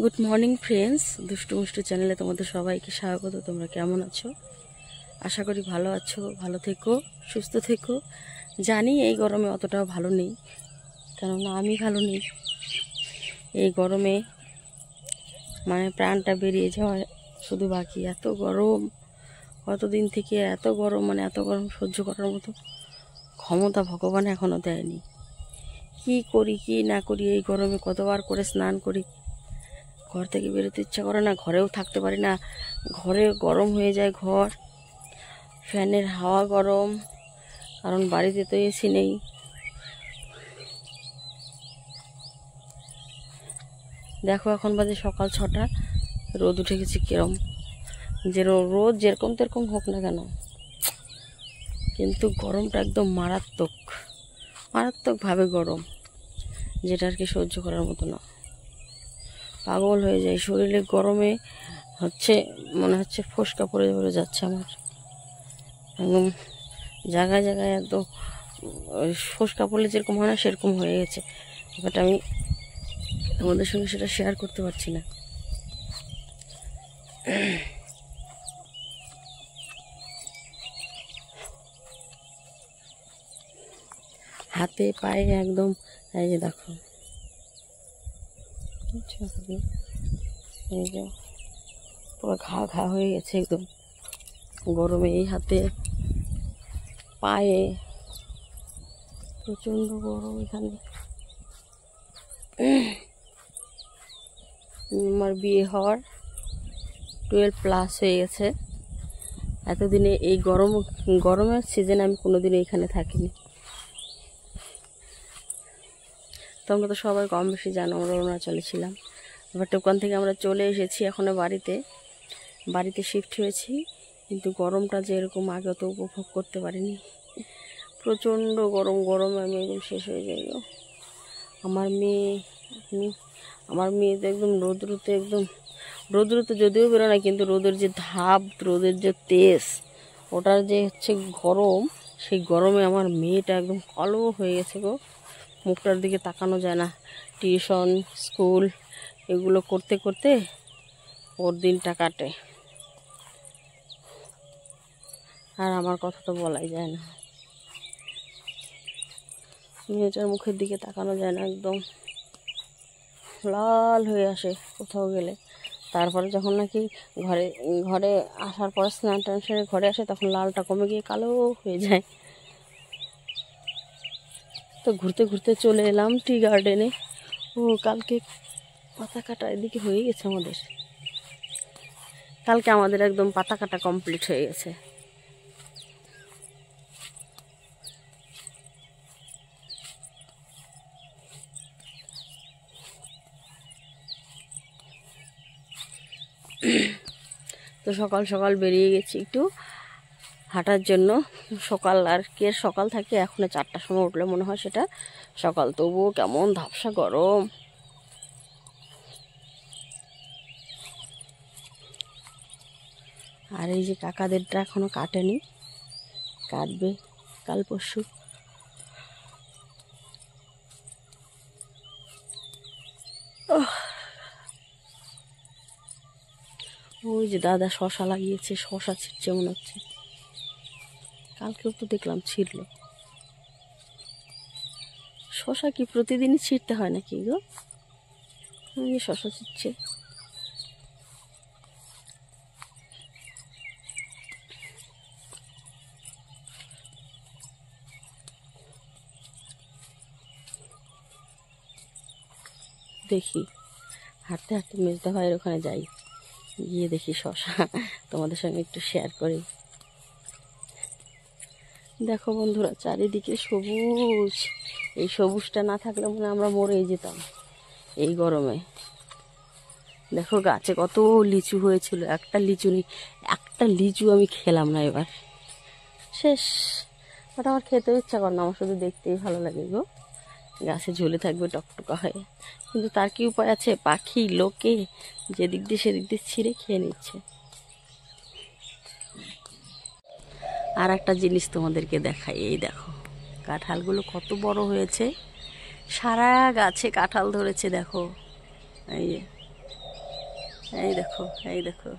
Good morning friends, দুষ্টু মুষ্টু চ্যানেলে তোমাদের সবাইকে স্বাগত। তোমরা কেমন আছো? আশা করি ভালো আছো। ভালো থেকো, সুস্থ থেকো। জানি এই গরমে অতটাও ভালো নেই, কেননা আমি ভালো নেই। এই গরমে মানে প্রাণটা বেরিয়ে যাওয়া শুধু বাকি। এত গরম, কতদিন থেকে এত গরম, মানে এত গরম সহ্য করার মতো ক্ষমতা ভগবান এখনও দেয়নি। কি করি কি না করি এই গরমে, কতবার করে স্নান করি, ঘর থেকে বেরোতে ইচ্ছা করে না, ঘরেও থাকতে পারি না। ঘরে গরম হয়ে যায় ঘর, ফ্যানের হাওয়া গরম, কারণ বাড়িতে তো এসি নেই। দেখো এখন বাজে সকাল 6টা, রোদ উঠে গেছে। কিরম যে রোদ যেরকম তেরকম হোক না কেন, কিন্তু গরমটা একদম মারাত্মক, মারাত্মকভাবে গরম, যেটা আর কি সহ্য করার মতো না। পাগল হয়ে যায় শরীরে গরমে, মনে হচ্ছে ফোসকা পড়ে পড়ে যাচ্ছে আমার একদম জায়গায় জায়গায়। একদম ফোসকা পড়লে যেরকম হয় না সেরকম হয়ে গেছে। বাট আমি তোমাদের সঙ্গে সেটা শেয়ার করতে পারছি না। হাতে পায়ে একদম, এই যে দেখো, এই যে পুরো ঘা ঘা হয়ে গেছে একদম গরমে। এই হাতে পায়ে প্রচণ্ড গরম। এখানে আমার বিয়ে হওয়ার 12+ হয়ে গেছে। এতদিনে এই গরমের সিজনে আমি কোনোদিনও এখানে থাকিনি। তোমরা তো সবাই কম বেশি জানো, আমরা অরুণাচলে ছিলাম। এবার ওখান থেকে আমরা চলে এসেছি এখনও বাড়িতে শিফট হয়েছি। কিন্তু গরমটা যে এরকম আগে তো উপভোগ করতে পারিনি। প্রচণ্ড গরমে আমি একদম শেষ হয়ে যাই। আমার মেয়ে তো একদম রোদ্রুতে যদিও বেরো না, কিন্তু রোদের যে ধাপ, রোদের যে তেজ, ওটার যে গরম, সেই গরমে আমার মেয়েটা একদম কালো হয়ে গেছে গো। মুখটার দিকে তাকানো যায় না। টিউশন, স্কুল এগুলো করতে করতে ওর দিনটা কাটে, আর আমার কথা তো বলাই যায় না। মেয়েটার মুখের দিকে তাকানো যায় না, একদম লাল হয়ে আসে কোথাও গেলে। তারপরে যখন নাকি ঘরে আসার পর স্নান টান সেরে ঘরে আসে, তখন লালটা কমে গিয়ে কালো হয়ে যায়। তো ঘুরতে ঘুরতে চলে এলাম টি গার্ডেনে। কালকে পাতা কাটা এদিকে হয়ে গেছে আমাদের। কালকে আমাদের একদম পাতা কাটা কমপ্লিট হয়ে গেছে। তো সকাল সকাল বেরিয়ে গেছি একটু হাঁটার জন্য। সকাল আর কি সকাল থাকে, এখন 4টার সময় উঠলে মনে হয় সেটা সকাল, তবুও কেমন ধাপসা গরম। আর এই যে কাকাদেরটা এখনো কাটেনি, কাটবে কাল পরশু। ওই যে দাদা শশা লাগিয়েছে, শশা ছিটছে মনে হচ্ছে। কালকেও তো দেখলাম ছিটলো। শশা কি প্রতিদিনই ছিটতে হয় নাকি গো? শশা ছিটছে। দেখি হাঁটতে হাঁটতে মেজদা ভাইয়ের ওখানে যাই, গিয়ে দেখি শশা তোমাদের সঙ্গে একটু শেয়ার করি। দেখো বন্ধুরা, চারিদিকে সবুজ। এই সবুজটা না থাকলে মনে আমরা মরেই যেতাম এই গরমে। দেখো গাছে কত লিচু হয়েছিল, একটা লিচু আমি খেলাম না এবার, শেষ। ওটা আমার খেতেও ইচ্ছা করে না, আমার শুধু দেখতেই ভালো লাগে গো। গাছে ঝুলে থাকবে টকটকা হয়ে, কিন্তু তার কি উপায় আছে? পাখি লোকে যেদিক দিয়ে সেদিক দিয়ে ছিঁড়ে খেয়ে নিচ্ছে। আর একটা জিনিস তোমাদেরকে দেখাই, এই দেখো কাঁঠালগুলো কত বড় হয়েছে, সারা গাছে কাঁঠাল ধরেছে। দেখো এই যে এই দেখো, এই দেখো,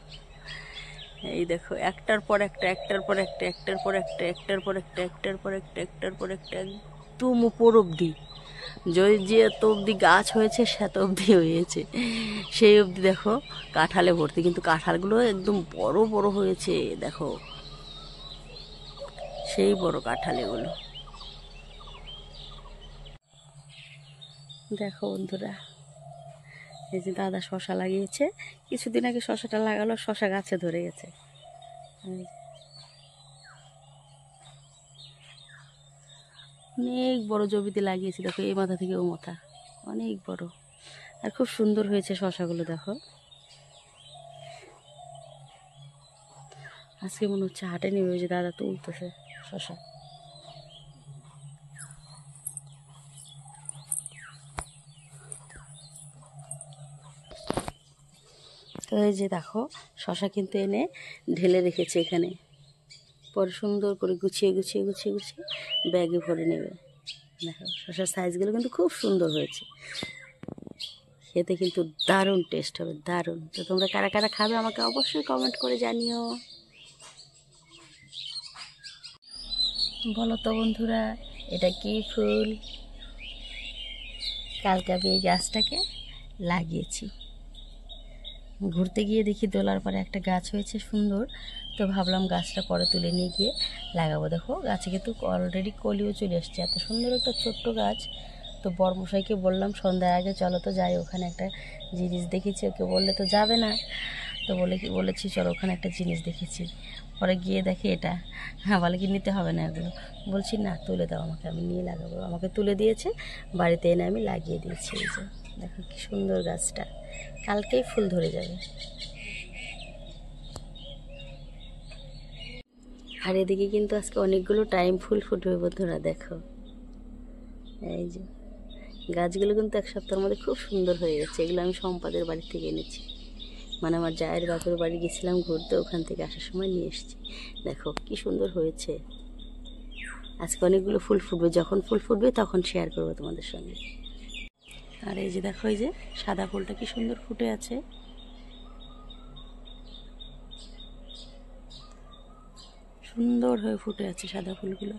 এই দেখো, একটার পর একটা, একটার পর একটা, একটার পর একটা, একটার পর একটা, একটার পর একটা, একটার পর একটা, একদম উপর অবধি। যে এত অবধি গাছ হয়েছে সেত অবধি হয়েছে, সেই অবধি দেখো কাঁঠালে ভর্তি। কিন্তু কাঁঠালগুলো একদম বড় বড় হয়েছে দেখো, সেই বড় কাঁঠাল এগুলো। দেখো বন্ধুরা, এই যে দাদা শশা লাগিয়েছে, কিছুদিন আগে শশাটা লাগালো, শশা গাছে ধরে গেছে। অনেক বড় জমিতে লাগিয়েছি দেখো, এই মাথা থেকে ও মাথা, অনেক বড়। আর খুব সুন্দর হয়েছে শশাগুলো দেখো। আজকে মনে হচ্ছে হাটে নেবে, ওই যে দাদা তুলতেছে শশা। তো এই যে দেখো, শশা কিন্তু এনে ঢেলে রেখেছে এখানে, পরে সুন্দর করে গুছিয়ে গুছিয়ে গুছিয়ে গুছিয়ে ব্যাগে ভরে নেবে। দেখো শশার সাইজগুলো কিন্তু খুব সুন্দর হয়েছে, খেতে কিন্তু দারুণ টেস্ট হবে, দারুণ। তো তোমরা কারা কারা খাবে আমাকে অবশ্যই কমেন্ট করে জানিও। বলো তো বন্ধুরা, এটা কি ফুল? কালকে আমি এই গাছটাকে লাগিয়েছি, ঘুরতে গিয়ে দেখি দোলার পরে একটা গাছ হয়েছে সুন্দর, তো ভাবলাম গাছটা পরে তুলে নিয়ে গিয়ে লাগাবো। দেখো গাছে কিন্তু অলরেডি কলিও চলে এসছে, এত সুন্দর একটা ছোট্ট গাছ। তো বড়মশাইকে বললাম সন্ধ্যার আগে চলো তো যাই, ওখানে একটা জিনিস দেখেছি। ওকে বললে তো যাবে না, তো বলেছি চলো ওখানে একটা জিনিস দেখেছি। পরে গিয়ে দেখি এটা, হ্যাঁ বলে কি নিতে হবে না এগুলো, বলছি না তুলে দাও আমাকে, আমি নিয়ে লাগাবো। আমাকে তুলে দিয়েছে, বাড়িতে এনে আমি লাগিয়ে দিয়েছি। এই যে দেখো কি সুন্দর গাছটা, কালকেই ফুল ধরে যাবে। আর এদিকে কিন্তু আজকে অনেকগুলো টাইম ফুল ফুটবে বন্ধুরা, দেখো এই যে গাছগুলো কিন্তু এক সপ্তাহের মধ্যে খুব সুন্দর হয়ে গেছে। এগুলো আমি সম্পাদের বাড়ি থেকে এনেছি, মানে আমার জায়ের বাপের বাড়ি গেছিলাম ঘুরতে, ওখান থেকে আসার সময় নিয়ে এসেছি। দেখো কি সুন্দর হয়েছে। আজকে অনেকগুলো ফুল ফুটবে, যখন ফুল ফুটবে তখন শেয়ার করবো তোমাদের সঙ্গে। আর এই যে দেখো, এই যে সাদা ফুলটা কি সুন্দর ফুটে আছে, সুন্দর হয়ে ফুটে আছে সাদা ফুলগুলো।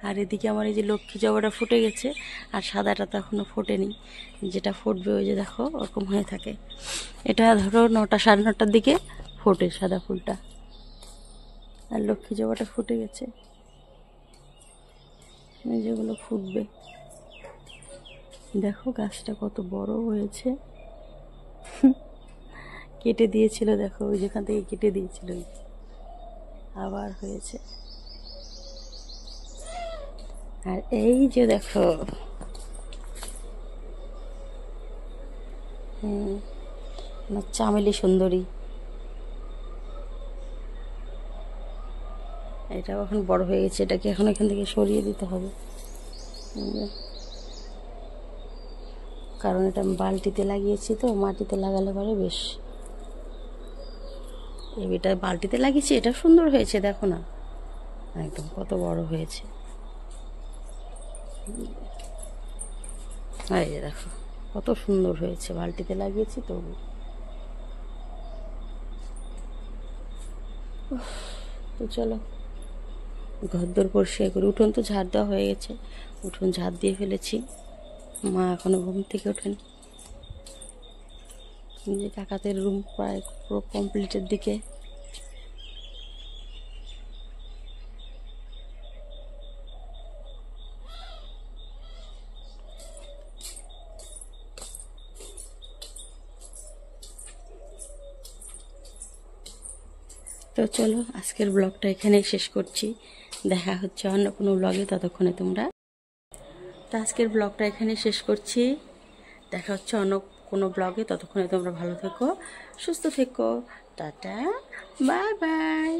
আর এদিকে আমার এই যে লক্ষ্মী জবাটা ফুটে গেছে, আর সাদাটা তো এখনও ফোটেনি, যেটা ফুটবে ওই যে দেখো ওরকম হয়ে থাকে। এটা ধরো 9টা সাড়ে 9টার দিকে ফোটে সাদা ফুলটা, আর লক্ষ্মী জবাটা ফুটে গেছে, যেগুলো ফুটবে। দেখো গাছটা কত বড় হয়েছে, কেটে দিয়েছিল দেখো, ওই যেখান থেকে কেটে দিয়েছিল আবার হয়েছে। আর এই যে দেখো, চামেলি সুন্দরী, এটাও এখন বড় হয়ে গেছে, এটাকে এখন এখান থেকে সরিয়ে দিতে হবে, কারণ এটা বালতিতে লাগিয়েছি, তো মাটিতে লাগালে পরে বেশ। এটা বালতিতে লাগিয়েছি, এটা সুন্দর হয়েছে দেখো না, একদম কত বড় হয়েছে। এই যে দেখো কত সুন্দর হয়েছে, বালতিতে লাগিয়েছি তো। তো চলো ঘরদোর পরিষ্কার করি, উঠোন তো ঝাড় দেওয়া হয়ে গেছে, উঠোন ঝাড় দিয়ে ফেলেছি। মা এখনো ঘুম থেকে ওঠেনি, যে কাকাদের রুম প্রায় পুরো কমপ্লিটের দিকে। তো চলো আজকের ব্লগটা এখানেই শেষ করছি, দেখা হচ্ছে অন্য কোনো ব্লগে, ততক্ষণে তোমরা। তো আজকের ব্লগটা এখানে শেষ করছি, দেখা হচ্ছে অন্য কোনো ব্লগে, ততক্ষণে তোমরা ভালো থেকো, সুস্থ থেকো, টাটা, বাই বাই।